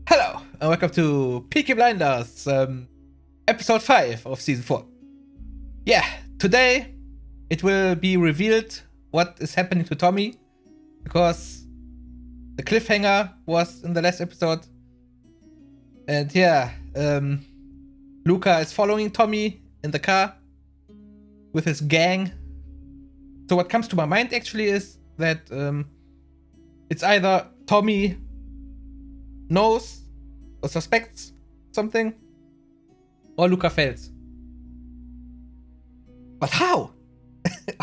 Hello, and welcome to Peaky Blinders, episode 5 of season 4. Yeah, today it will be revealed what is happening to Tommy, because the cliffhanger was in the last episode. And yeah, Luca is following Tommy in the car with his gang. So what comes to my mind actually is that it's either Tommy knows or suspects something, or Luca fails. But how?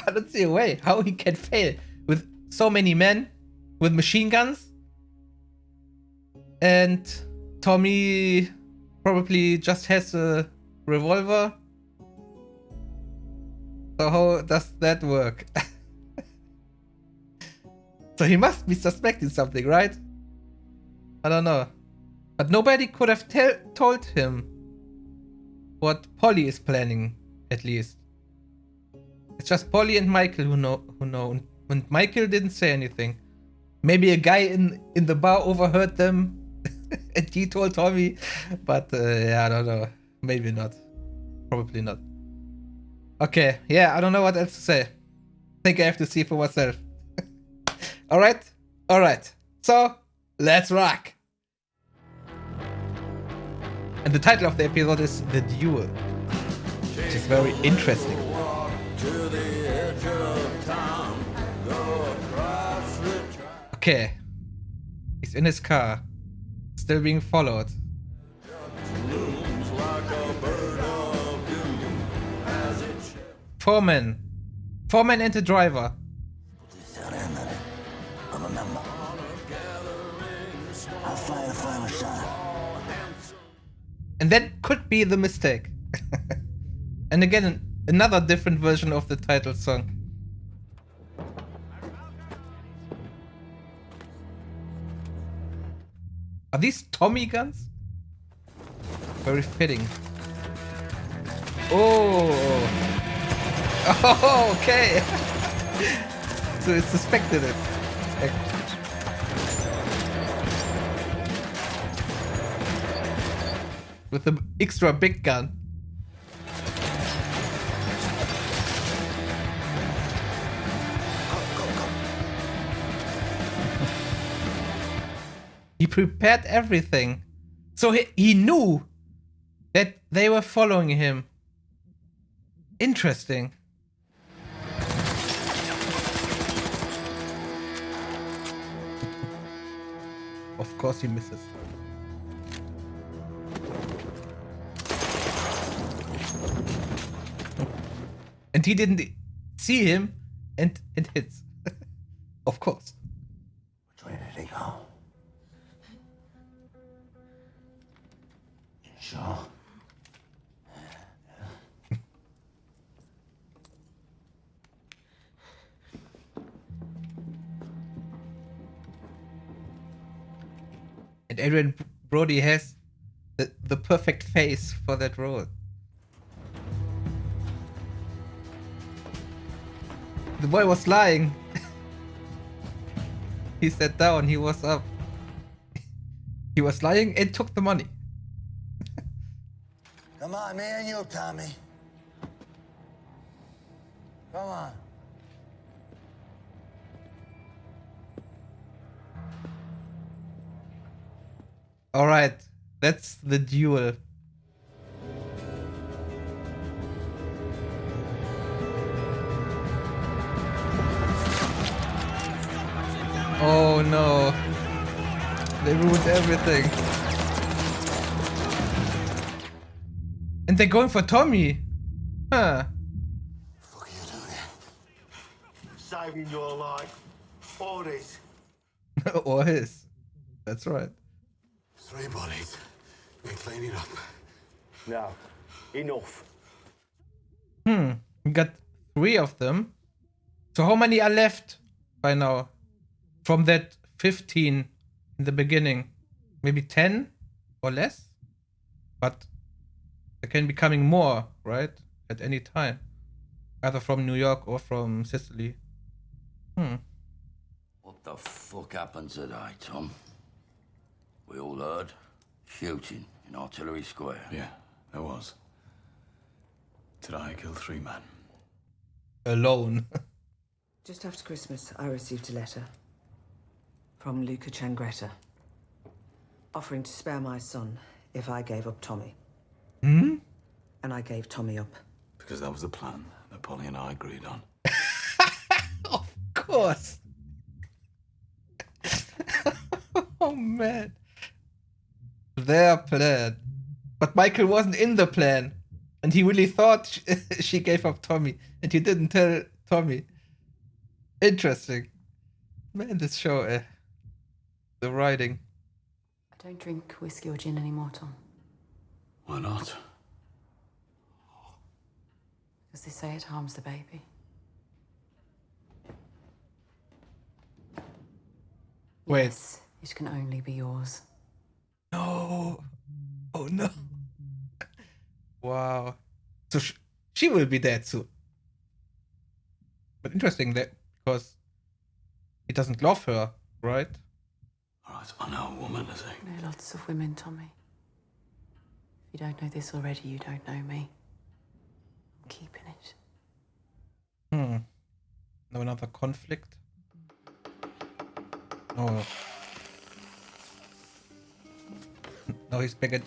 I don't see a way how he can fail with so many men with machine guns, and Tommy probably just has a revolver. So how does that work? So he must be suspecting something, right? I don't know. But nobody could have told him what Polly is planning, at least. It's just Polly and Michael who know. And Michael didn't say anything. Maybe a guy in the bar overheard them and he told Tommy. But yeah, I don't know. Maybe not. Probably not. Okay, yeah, I don't know what else to say. I think I have to see for myself. Alright. So, let's rock! And the title of the episode is The Duel, which is very interesting. Okay. He's in his car, still being followed. Foreman and the driver. And that could be the mistake. And again, another different version of the title song. Are these Tommy guns? Very fitting. Oh, okay. So it suspected it. With the extra big gun. He prepared everything. So he knew that they were following him. Interesting. Of course he misses. And he didn't see him and hits. Of course. Which way did he go? You sure? And Adrian Brody has the perfect face for that role. The boy was lying. He sat down, he was up. He was lying and took the money. Come on, me and you, Tommy. Come on. Alright, that's the duel. Oh no. They ruined everything. And they're going for Tommy. Huh. What are you doing? Saving your life. Or his. Or his. That's right. 3 bodies. We're cleaning up. No. Enough. We got 3 of them. So how many are left by now? From that 15 in the beginning. Maybe 10 or less? But there can be coming more, right? At any time. Either from New York or from Sicily. What the fuck happened today, Tom? We all heard. Shooting in Artillery Square. Yeah, there was. Did I kill 3 men? Alone. Just after Christmas, I received a letter from Luca Changretta offering to spare my son if I gave up Tommy. Hmm? And I gave Tommy up. Because that was the plan that Polly and I agreed on. Of course. Oh man. Their plan. But Michael wasn't in the plan. And he really thought she gave up Tommy. And he didn't tell Tommy. Interesting. Man, this show, the writing. I don't drink whiskey or gin anymore, Tom. Why not? Because they say it harms the baby. Wait. Yes, it can only be yours. No. Oh no. Wow. So she will be dead soon. But interesting that because he doesn't love her, right? All right, I know a woman, is he? I know lots of women, Tommy. If you don't know this already, you don't know me. I'm keeping it. No, another conflict. Oh. Now he's back at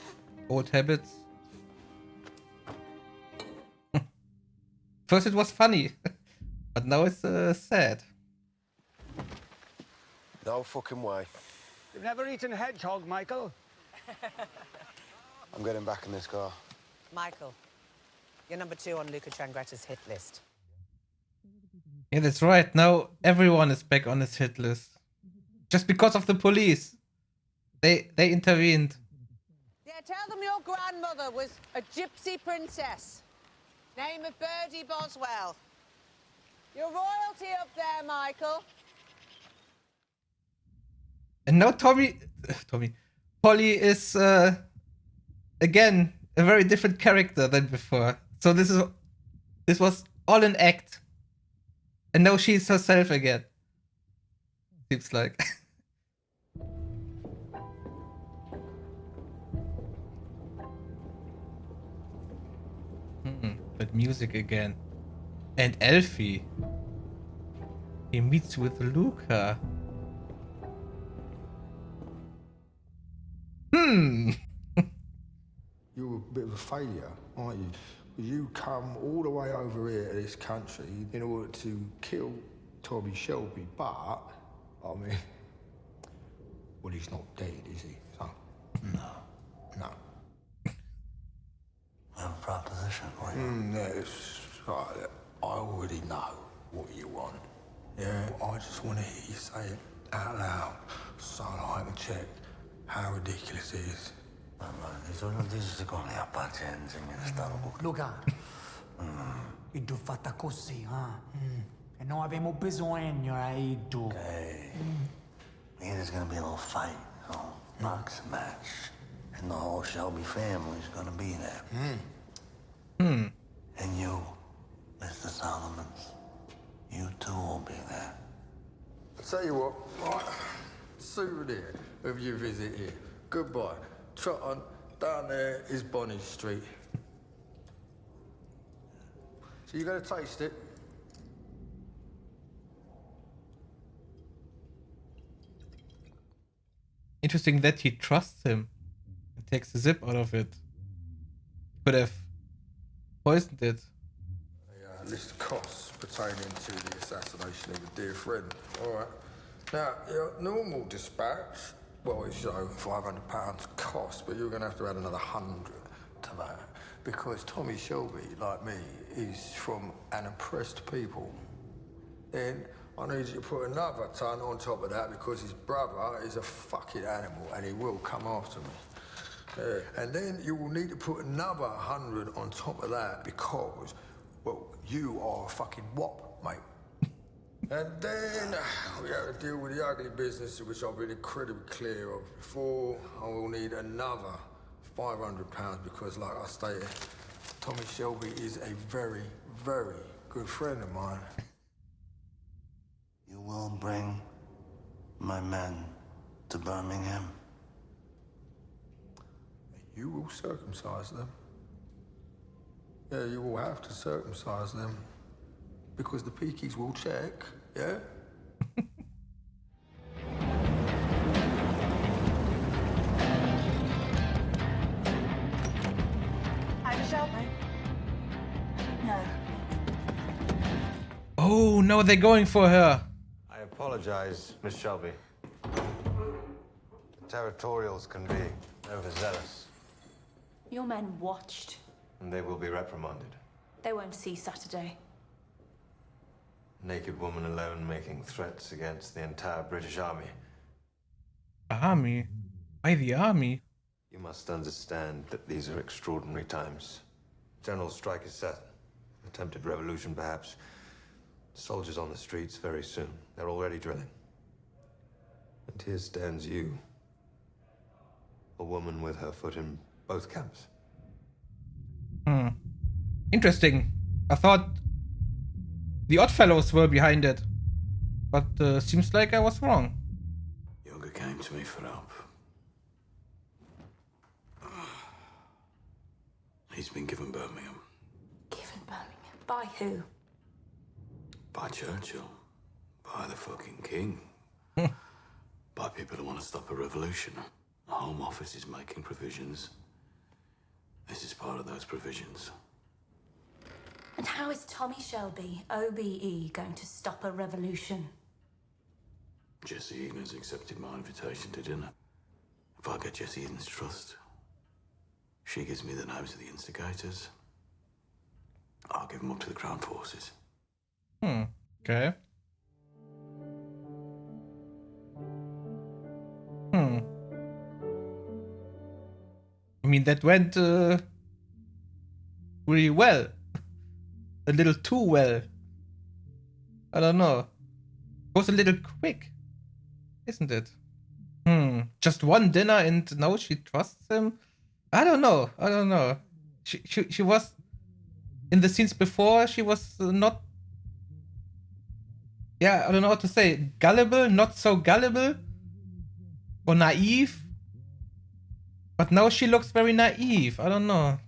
old habits. First it was funny, but now it's sad. No fucking way. You've never eaten hedgehog, Michael? I'm getting back in this car. Michael, you're number 2 on Luca Changretta's hit list. Yeah, that's right. Now everyone is back on his hit list. Just because of the police. They intervened. Yeah, tell them your grandmother was a gypsy princess. Name of Birdie Boswell. You're royalty up there, Michael. And now Polly is again a very different character than before. So this was all an act. And now she's herself again. Seems like. But music again. And Alfie. He meets with Luca. You're a bit of a failure, aren't you? You come all the way over here to this country in order to kill Toby Shelby, but, I mean, well, he's not dead, is he? So, no. I have a proposition for you. It's right. I already know what you want. Yeah, I just want to hear you say it out loud so I can check how ridiculous it is. Allora, dici con le apparenze che stavo. Luca, Iddo fatta così, E non abbiamo bisogno, Iddo. Okay. There's gonna be a little fight, boxing match. And the whole Shelby family's gonna be there. And you, Mr. Solomons, you too will be there. I'll tell you what, right, souvenir of your visit here. Goodbye. Trot on, down there is Bonnie Street. So you gonna taste it? Interesting that he trusts him and takes the zip out of it. Could have poisoned it. A list of costs pertaining to the assassination of a dear friend. All right. Now, your normal dispatch, well, it's £500 cost, but you're going to have to add another 100 to that. Because Tommy Shelby, like me, is from an oppressed people. Then I need you to put another ton on top of that because his brother is a fucking animal and he will come after me. Yeah. And then you will need to put another 100 on top of that because, well, you are a fucking wop, mate. And then we have to deal with the ugly business, which I've been incredibly clear of before. I will need another £500 because, like I stated, Tommy Shelby is a very, very good friend of mine. You will bring my men to Birmingham. You will circumcise them. Yeah, you will have to circumcise them. Because the Peakies will check, yeah? I'm Shelby. No. Oh, no, they're going for her. I apologize, Miss Shelby. The territorials can be overzealous, Your men watched. and they will be reprimanded. They won't see Saturday. Naked woman alone making threats against the entire British army. Army? Why the army? You must understand that these are extraordinary times. General strike is set. Attempted revolution, perhaps. Soldiers on the streets very soon. They're already drilling. And here stands you. A woman with her foot in both camps. Interesting. I thought the Oddfellows were behind it. But seems like I was wrong. Yoga came to me for help. He's been given Birmingham. Given Birmingham. By who? By Churchill. By the fucking king. By people who want to stop a revolution. The Home Office is making provisions. This is part of those provisions. And how is Tommy Shelby, OBE, going to stop a revolution? Jessie Egan's accepted my invitation to dinner. If I get Jessie Egan's trust, she gives me the names of the instigators. I'll give them up to the Crown Forces. Okay. I mean, that went really well. A little too well. I don't know. It was a little quick, isn't it? Just one dinner and now she trusts him? I don't know. She was in the scenes before, she was not, I don't know what to say, gullible, not so gullible, or naive, but now she looks very naive. I don't know.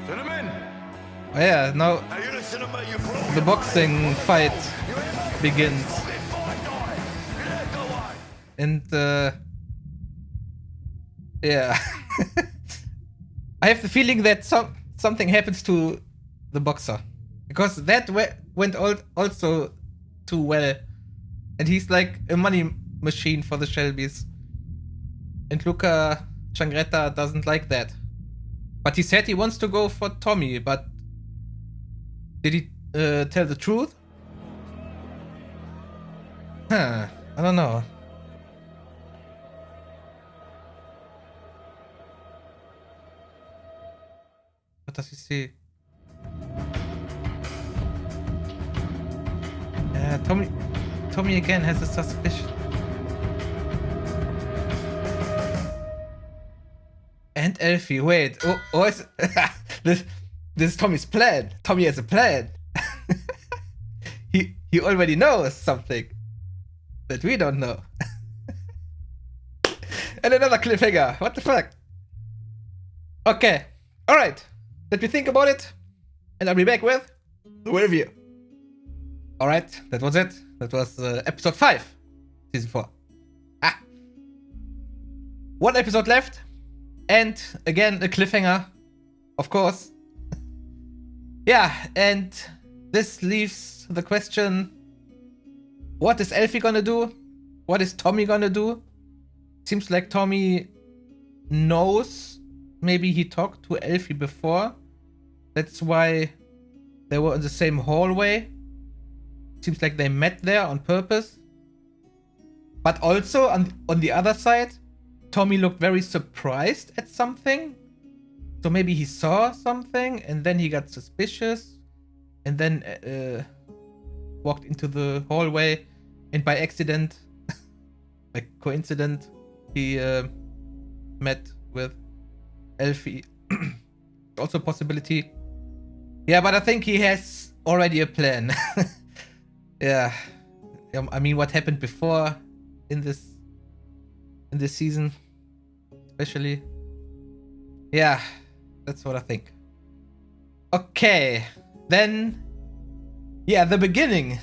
Gentlemen! Oh yeah, now Now you listen to me, you blow the boxing fight begins. And I have the feeling that something happens to the boxer, because that went also too well, and he's like a money machine for the Shelbys. And Luca Changretta doesn't like that, but he said he wants to go for Tommy. But did he tell the truth? I don't know. What does he say? Tommy again has a suspicion. And Alfie, wait. Is this is Tommy's plan. Tommy has a plan. He already knows something that we don't know. And another cliffhanger. What the fuck? Okay. Alright. Let me think about it, and I'll be back with the review. Alright, that was it. That was episode 5, season 4. One episode left, and again, a cliffhanger, of course. And this leaves the question, what is Alfie gonna do? What is Tommy gonna do? Seems like Tommy knows. Maybe he talked to Alfie before. That's why they were in the same hallway. Seems like they met there on purpose. But also, on the other side, Tommy looked very surprised at something. So maybe he saw something and then he got suspicious. And then walked into the hallway. And by accident, by coincidence, he met with Alfie. Also a possibility. Yeah, but I think he has already a plan. I mean, what happened before in this in this season, especially. Yeah, that's what I think. Okay, then, yeah, the beginning.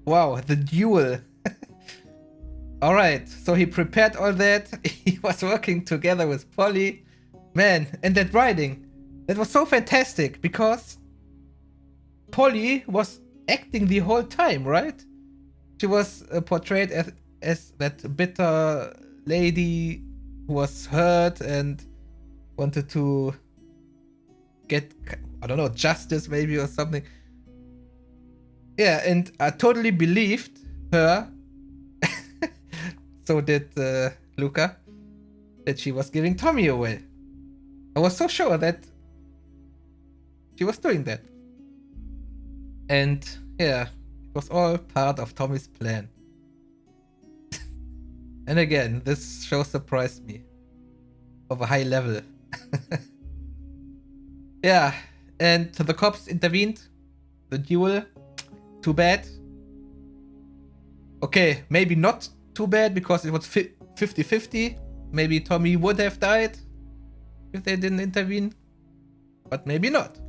Wow, the duel. All right, so he prepared all that. He was working together with Polly. Man, and that writing, that was so fantastic because Polly was acting the whole time, right? She was portrayed as that bitter lady who was hurt and wanted to get, I don't know, justice maybe or something. Yeah, and I totally believed her. So did Luca, that she was giving Tommy away. I was so sure that she was doing that. And yeah, it was all part of Tommy's plan. And again, this show surprised me of a high level. Yeah, and the cops intervened. The duel, too bad. Okay, maybe not too bad because it was 50-50. Maybe Tommy would have died if they didn't intervene, but maybe not.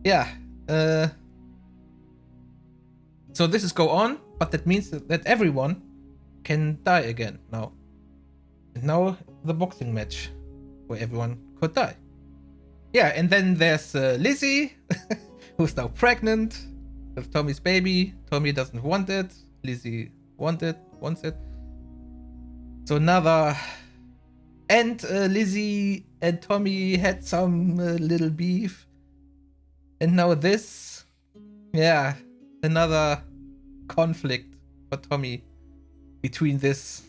Yeah, so this is go on, but that means that everyone can die again now. And now the boxing match where everyone could die. Yeah, and then there's Lizzie, who's now pregnant with Tommy's baby. Tommy doesn't want it. Lizzie wants it. So another... And Lizzie and Tommy had some little beef. And now this. Yeah, another conflict for Tommy between this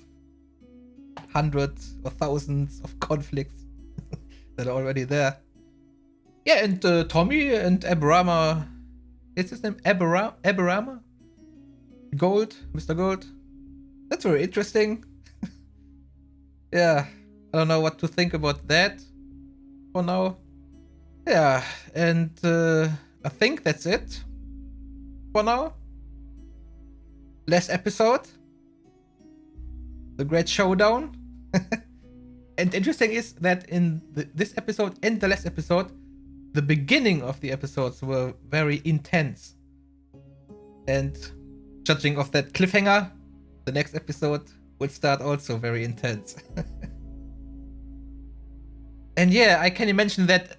hundreds or thousands of conflicts that are already there. Yeah, and Tommy and Aberama. Is his name Aberama? Gold? Mr. Gold? That's very interesting. Yeah, I don't know what to think about that for now. Yeah, and I think that's it for now. Last episode. The Great Showdown. And interesting is that in this episode and the last episode, the beginning of the episodes were very intense. And judging of that cliffhanger, the next episode will start also very intense. And yeah, I can imagine that,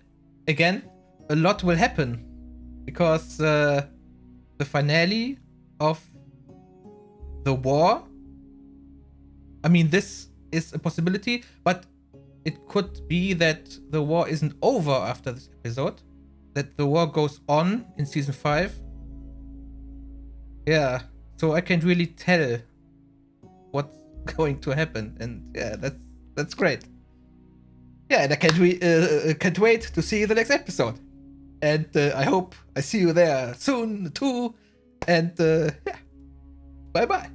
again, a lot will happen. Because the finale of the war, I mean, this is a possibility, but it could be that the war isn't over after this episode. That the war goes on in season 5. Yeah, so I can't really tell what's going to happen, and yeah, that's great. Yeah, and I can't wait to see the next episode, and I hope I see you there soon too. And yeah, bye bye.